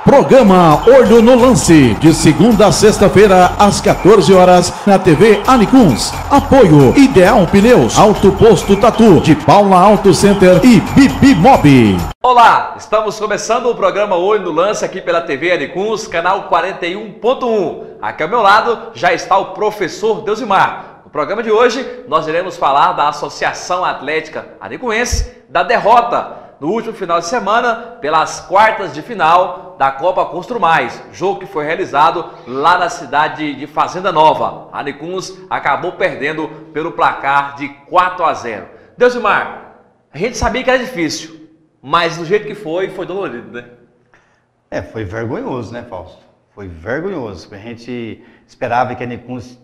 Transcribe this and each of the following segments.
Programa Olho no Lance, de segunda a sexta-feira, às 14 horas, na TV Anicuns. Apoio Ideal Pneus, Auto Posto Tatu, de Paula Auto Center e Bibi Mob. Olá, estamos começando o programa Olho no Lance aqui pela TV Anicuns, canal 41.1. Aqui ao meu lado já está o professor Deusimar. No programa de hoje, nós iremos falar da Associação Atlética Anicuense, da derrota no último final de semana pelas quartas de final da Copa Constru Mais, jogo que foi realizado lá na cidade de Fazenda Nova. A Anicuns acabou perdendo pelo placar de 4-0. Deusimar, a gente sabia que era difícil, mas do jeito que foi dolorido, né? Foi vergonhoso, né, Fausto? Foi vergonhoso. A gente esperava que a Anicuns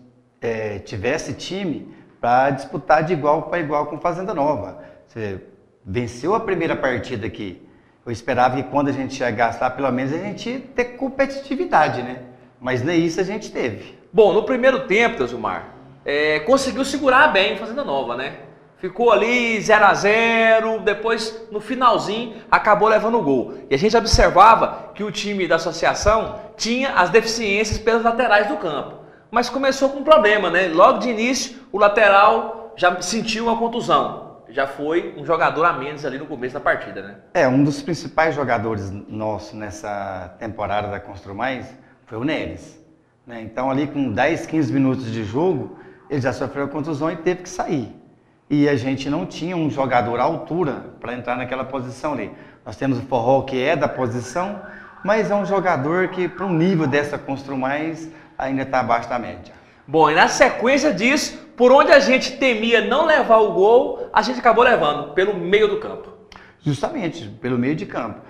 tivesse time para disputar de igual para igual com Fazenda Nova. Você venceu a primeira partida aqui. Eu esperava que quando a gente chegasse lá, pelo menos a gente ia ter competitividade, né? Mas nem isso a gente teve. Bom, no primeiro tempo, Deusimar, conseguiu segurar bem Fazenda Nova, né? Ficou ali 0-0, depois no finalzinho acabou levando o gol. E a gente observava que o time da associação tinha as deficiências pelas laterais do campo. Mas começou com um problema, né? Logo de início, o lateral já sentiu uma contusão. Já foi um jogador a menos ali no começo da partida, né? Um dos principais jogadores nossos nessa temporada da Constru Mais foi o Neres, né? Então ali com 10, 15 minutos de jogo, ele já sofreu contusão e teve que sair. E a gente não tinha um jogador à altura para entrar naquela posição ali. Nós temos o Forró, que é da posição, mas é um jogador que, para o nível dessa Constru Mais, ainda está abaixo da média. Bom, e na sequência disso, por onde a gente temia não levar o gol, a gente acabou levando, pelo meio do campo. Justamente, pelo meio de campo.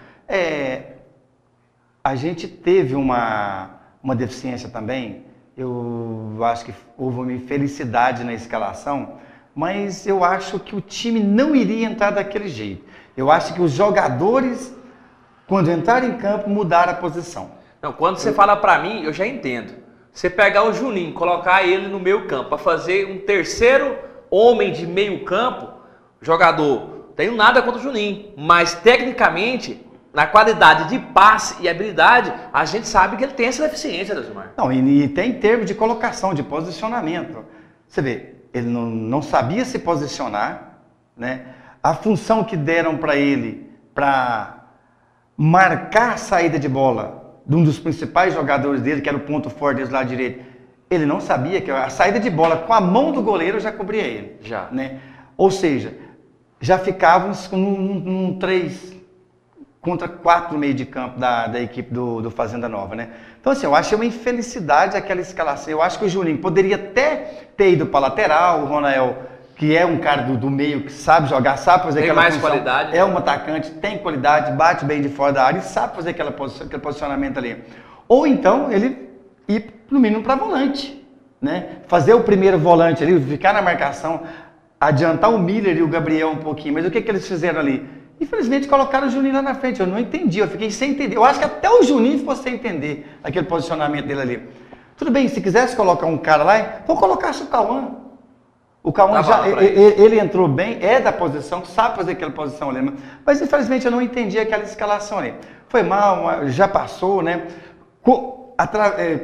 A gente teve uma deficiência também. Eu acho que houve uma infelicidade na escalação, mas eu acho que o time não iria entrar daquele jeito. Eu acho que os jogadores, quando entraram em campo, mudaram a posição. Não, quando você fala para mim, eu já entendo. Você pegar o Juninho, colocar ele no meio campo, para fazer um terceiro homem de meio campo, jogador, tenho nada contra o Juninho, mas tecnicamente, na qualidade de passe e habilidade, a gente sabe que ele tem essa deficiência, Deusimar. Não, e tem em termos de colocação, de posicionamento. Você vê, ele não sabia se posicionar, né? A função que deram para ele para marcar a saída de bola de um dos principais jogadores dele, que era o ponto forte desse lado direito, ele não sabia que a saída de bola com a mão do goleiro já cobria ele. Já. Né? Ou seja, já ficávamos num 3 contra 4 no meio de campo da equipe do Fazenda Nova. Né? Então, assim, eu achei uma infelicidade aquela escalação. Eu acho que o Juninho poderia até ter ido para a lateral, o Ronael, que é um cara do meio, que sabe jogar, sabe fazer aquela função. Tem mais qualidade. É um atacante, tem qualidade, bate bem de fora da área e sabe fazer aquele posicionamento ali. Ou então, ele ir, no mínimo, para volante. Né? Fazer o primeiro volante ali, ficar na marcação, adiantar o Miller e o Gabriel um pouquinho. Mas o que eles fizeram ali? Infelizmente, colocaram o Juninho lá na frente. Eu não entendi, eu fiquei sem entender. Eu acho que até o Juninho ficou sem entender aquele posicionamento dele ali. Tudo bem, se quisesse colocar um cara lá, então colocasse o Cauã. O Cauã ele entrou bem, é da posição, sabe fazer aquela posição ali. Mas infelizmente eu não entendi aquela escalação ali. Foi mal, já passou, né?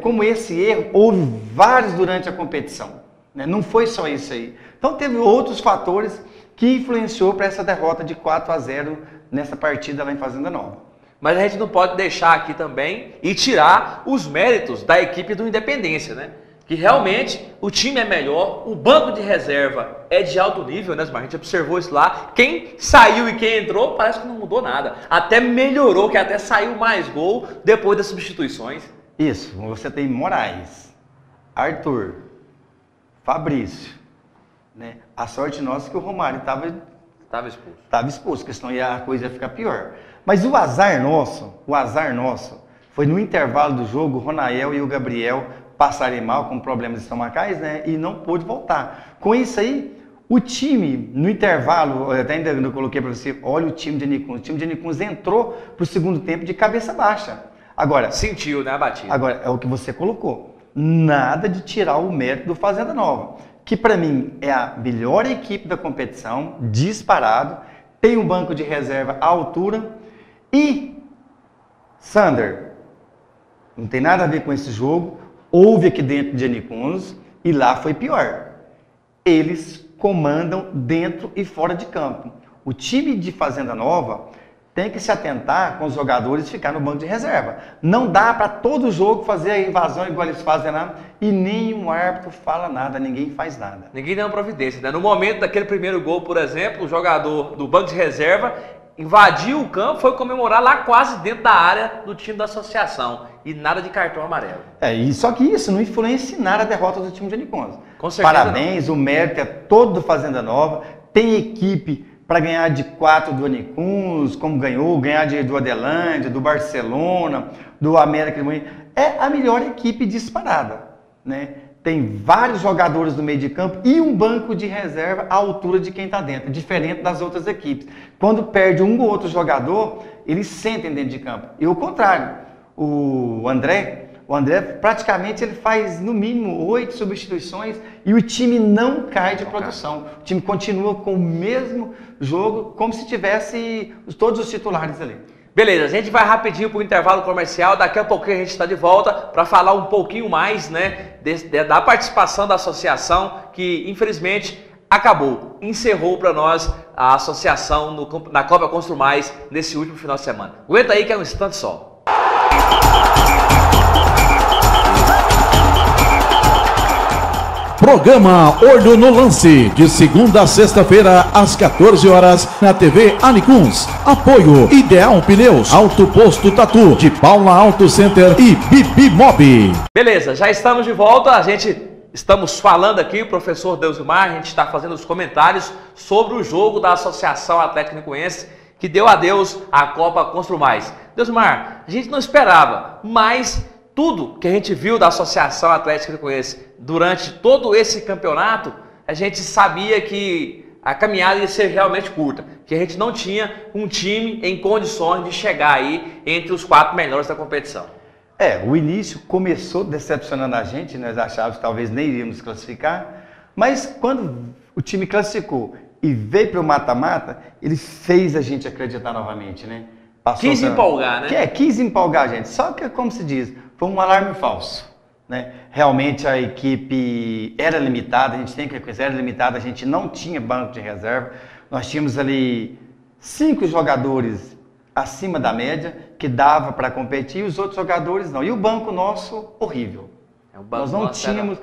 Como esse erro, houve vários durante a competição. Né? Não foi só isso aí. Então teve outros fatores que influenciou para essa derrota de 4-0 nessa partida lá em Fazenda Nova. Mas a gente não pode deixar aqui também e tirar os méritos da equipe do Independência, né? Que realmente o time é melhor, o banco de reserva é de alto nível, né? A gente observou isso lá. Quem saiu e quem entrou parece que não mudou nada. Até melhorou, que até saiu mais gol depois das substituições. Isso, você tem Moraes, Arthur, Fabrício. Né? A sorte nossa é que o Romário estava expulso, porque senão a coisa ia ficar pior. Mas o azar nosso foi no intervalo do jogo, o Ronael e o Gabriel passarem mal com problemas estomacais, né? E não pôde voltar. Com isso aí, o time, no intervalo, eu até ainda coloquei para você, olha o time de Anicuns. O time de Anicuns entrou para o segundo tempo de cabeça baixa. Agora, sentiu, né, a batida. Agora, é o que você colocou. Nada de tirar o mérito do Fazenda Nova, que para mim é a melhor equipe da competição, disparado, tem um banco de reserva à altura e Sander, Não tem nada a ver com esse jogo. Houve aqui dentro de Anicuns e lá foi pior. Eles comandam dentro e fora de campo. O time de Fazenda Nova tem que se atentar com os jogadores e ficar no banco de reserva. Não dá para todo jogo fazer a invasão igual eles fazem lá e nenhum árbitro fala nada, ninguém faz nada. Ninguém dá uma providência, né? No momento daquele primeiro gol, por exemplo, o jogador do banco de reserva invadiu o campo, foi comemorar lá quase dentro da área do time da associação. E nada de cartão amarelo. Só que isso não influencia em nada a derrota do time de Anicuns. Com certeza. Parabéns, o mérito é todo do Fazenda Nova. Tem equipe para ganhar de 4 do Anicuns, como ganhar do Adelândia, do Barcelona, do América. É a melhor equipe disparada, né? Tem vários jogadores no meio de campo e um banco de reserva à altura de quem está dentro, diferente das outras equipes. Quando perde um ou outro jogador, eles sentem dentro de campo. E o contrário, o André praticamente ele faz no mínimo 8 substituições e o time não cai de produção. O time continua com o mesmo jogo, como se tivesse todos os titulares ali. Beleza, a gente vai rapidinho para o intervalo comercial, daqui a pouquinho a gente está de volta para falar um pouquinho mais, né, da participação da associação, que infelizmente acabou, encerrou para nós a associação na Copa Constru Mais nesse último final de semana. Aguenta aí que é um instante só. Programa Olho no Lance, de segunda a sexta-feira, às 14 horas, na TV Anicuns. Apoio Ideal Pneus, Auto Posto Tatu, de Paula Auto Center e Bibi Mob. Beleza, já estamos de volta, estamos falando aqui, o professor Deusimar, a gente está fazendo os comentários sobre o jogo da Associação Atlética Anicuense, que deu adeus à Copa Constru Mais. Deusimar, a gente não esperava, mas tudo que a gente viu da Associação Atlética Anicuense durante todo esse campeonato, a gente sabia que a caminhada ia ser realmente curta, que a gente não tinha um time em condições de chegar aí entre os 4 melhores da competição. O início começou decepcionando a gente, nós achávamos que talvez nem iríamos classificar, mas quando o time classificou e veio para o mata-mata, ele fez a gente acreditar novamente, né? Quis empolgar, né? Quis empolgar a gente, só que, como se diz, foi um alarme falso, né? Realmente a equipe era limitada, a gente tem que reconhecer, era limitada, a gente não tinha banco de reserva, nós tínhamos ali 5 jogadores acima da média, que dava para competir, e os outros jogadores não. E o banco nosso, horrível. Nós não tínhamos,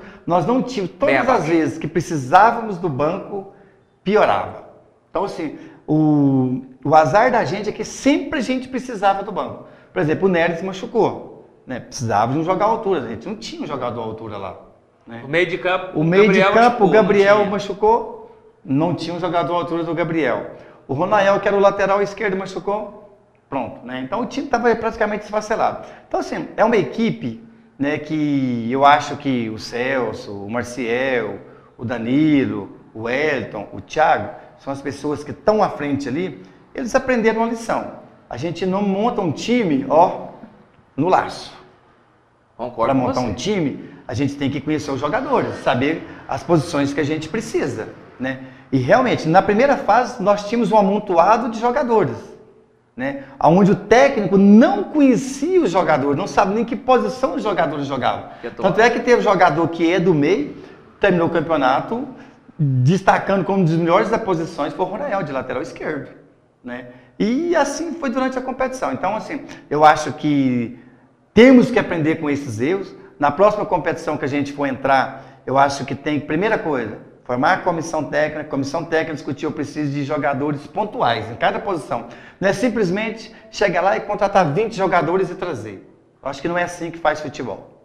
todas as vezes que precisávamos do banco, piorava. Então, assim, o azar da gente é que sempre a gente precisava do banco. Por exemplo, o Nery se machucou. Né? Precisava de um jogador à altura, a gente não tinha um jogador à altura lá. Né? O meio de campo, o Gabriel machucou, não tinha um jogador à altura do Gabriel. O Ronael, que era o lateral esquerdo, machucou, pronto. Né? Então o time estava praticamente esfacelado. Então, assim, é uma equipe, né, que eu acho que o Celso, o Marciel, o Danilo, o Wellington, o Thiago, são as pessoas que estão à frente ali, eles aprenderam uma lição. A gente não monta um time, no laço. Para montar um time, a gente tem que conhecer os jogadores, saber as posições que a gente precisa, né? E realmente, na primeira fase, nós tínhamos um amontoado de jogadores, né? Onde o técnico não conhecia os jogadores, não sabe nem que posição os jogadores jogavam. Tanto é que teve jogador que é do meio, terminou o campeonato destacando como um dos melhores das posições, foi o Ronael, de lateral esquerdo, né? E assim foi durante a competição. Então, assim, eu acho que temos que aprender com esses erros. Na próxima competição que a gente for entrar, eu acho que tem, primeira coisa, formar a comissão técnica discutir, eu preciso de jogadores pontuais em cada posição. Não é simplesmente chegar lá e contratar 20 jogadores e trazer. Eu acho que não é assim que faz futebol.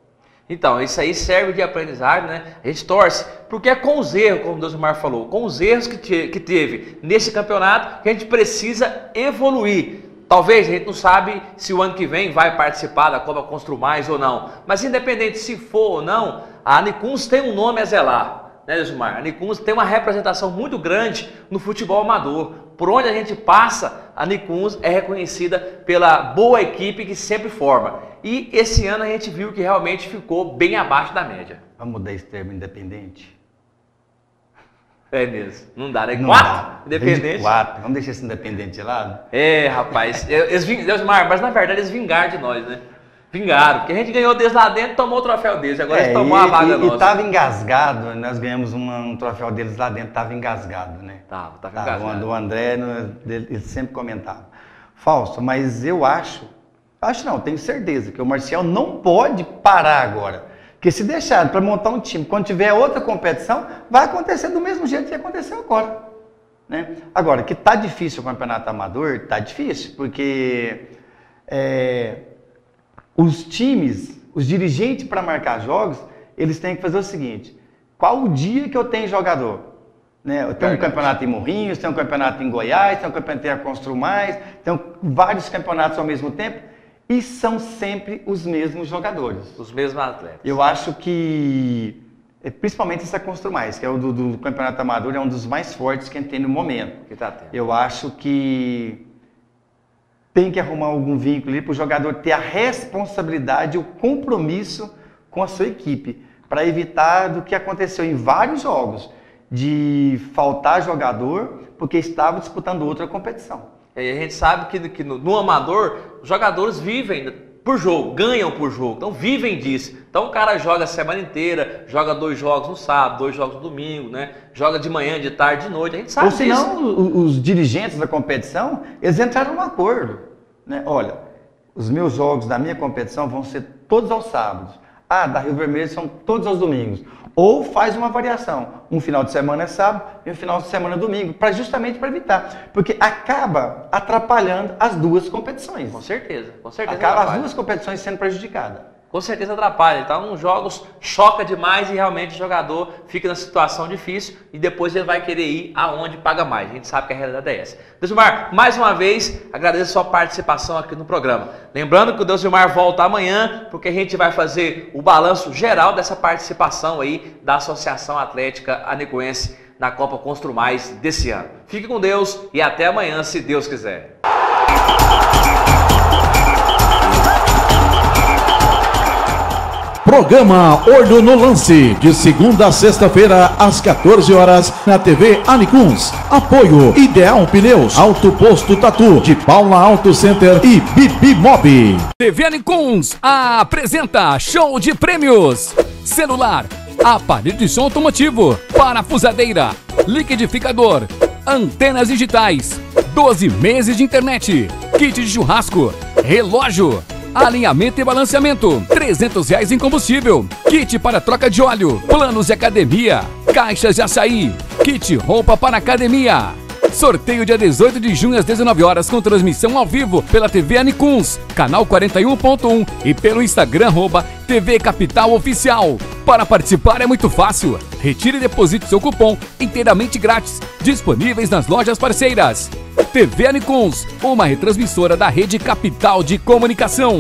Então, isso aí serve de aprendizagem, né? A gente torce, porque é com os erros, como o Deusimar falou, com os erros que teve nesse campeonato, que a gente precisa evoluir. Talvez a gente não sabe se o ano que vem vai participar da Copa Constru Mais ou não. Mas independente se for ou não, a Anicuns tem um nome a zelar, né, Deusimar? A Anicuns tem uma representação muito grande no futebol amador. Por onde a gente passa, a Anicuns é reconhecida pela boa equipe que sempre forma. E esse ano a gente viu que realmente ficou bem abaixo da média. Vamos mudar esse termo independente? É mesmo, não dá, né? 4 independente. 4, vamos deixar esse independente de lado? Rapaz, Deusimar, mas na verdade eles vingaram de nós, né? Vingaram, porque a gente ganhou deles lá dentro, tomou o troféu deles, agora eles tomou a vaga nossa. E tava engasgado, nós ganhamos um troféu deles lá dentro, tava engasgado, né? Tava engasgado. O André, ele sempre comentava. Fausto, mas eu acho não, tenho certeza que o Marcial não pode parar agora. Porque se deixar para montar um time, quando tiver outra competição, vai acontecer do mesmo jeito que aconteceu agora. Né? Agora, que tá difícil o campeonato amador, tá difícil, porque os times, os dirigentes para marcar jogos, eles têm que fazer o seguinte: qual o dia que eu tenho jogador? Né? Eu tenho um campeonato em Morrinhos, tenho um campeonato em Goiás, tenho um campeonato em Constru Mais, tenho vários campeonatos ao mesmo tempo e são sempre os mesmos jogadores. Os mesmos atletas. Eu acho que, principalmente essa Constru Mais, que é o do campeonato amador, é um dos mais fortes que a gente tem no momento. Que tá tendo. Eu acho que tem que arrumar algum vínculo ali para o jogador ter a responsabilidade, o compromisso com a sua equipe, para evitar do que aconteceu em vários jogos, de faltar jogador porque estava disputando outra competição. E a gente sabe que no amador, os jogadores vivem por jogo, ganham por jogo, então vivem disso. Então o cara joga a semana inteira, joga 2 jogos no sábado, 2 jogos no domingo, né? Joga de manhã, de tarde, de noite, a gente sabe disso. Ou senão, os dirigentes da competição, eles entraram num acordo. Né? Olha, os meus jogos da minha competição vão ser todos aos sábados. Da Rio Vermelho são todos aos domingos. Ou faz uma variação. Um final de semana é sábado e um final de semana é domingo, justamente para evitar. Porque acaba atrapalhando as duas competições. Com certeza, com certeza. Acaba as duas competições sendo prejudicadas. Com certeza atrapalha. Então, nos jogos choca demais e realmente o jogador fica na situação difícil e depois ele vai querer ir aonde paga mais. A gente sabe que a realidade é essa. Deusilmar, mais uma vez, agradeço a sua participação aqui no programa. Lembrando que o Deusilmar volta amanhã, porque a gente vai fazer o balanço geral dessa participação aí da Associação Atlética Anicuense na Copa Constru Mais desse ano. Fique com Deus e até amanhã, se Deus quiser. Programa Olho no Lance, de segunda a sexta-feira, às 14 horas, na TV Anicuns. Apoio Ideal Pneus, Auto Posto Tatu, de Paula Auto Center e Bibi Mob. TV Anicuns apresenta show de prêmios. Celular, aparelho de som automotivo, parafusadeira, liquidificador, antenas digitais, 12 meses de internet, kit de churrasco, relógio, alinhamento e balanceamento, R$300 em combustível, kit para troca de óleo, planos de academia, caixas de açaí, kit roupa para academia. Sorteio dia 18 de junho às 19 horas com transmissão ao vivo pela TV Anicuns, canal 41.1 e pelo Instagram @TV Capital Oficial. Para participar é muito fácil. Retire e deposite seu cupom inteiramente grátis, disponíveis nas lojas parceiras. TV Anicuns, uma retransmissora da Rede Capital de Comunicação.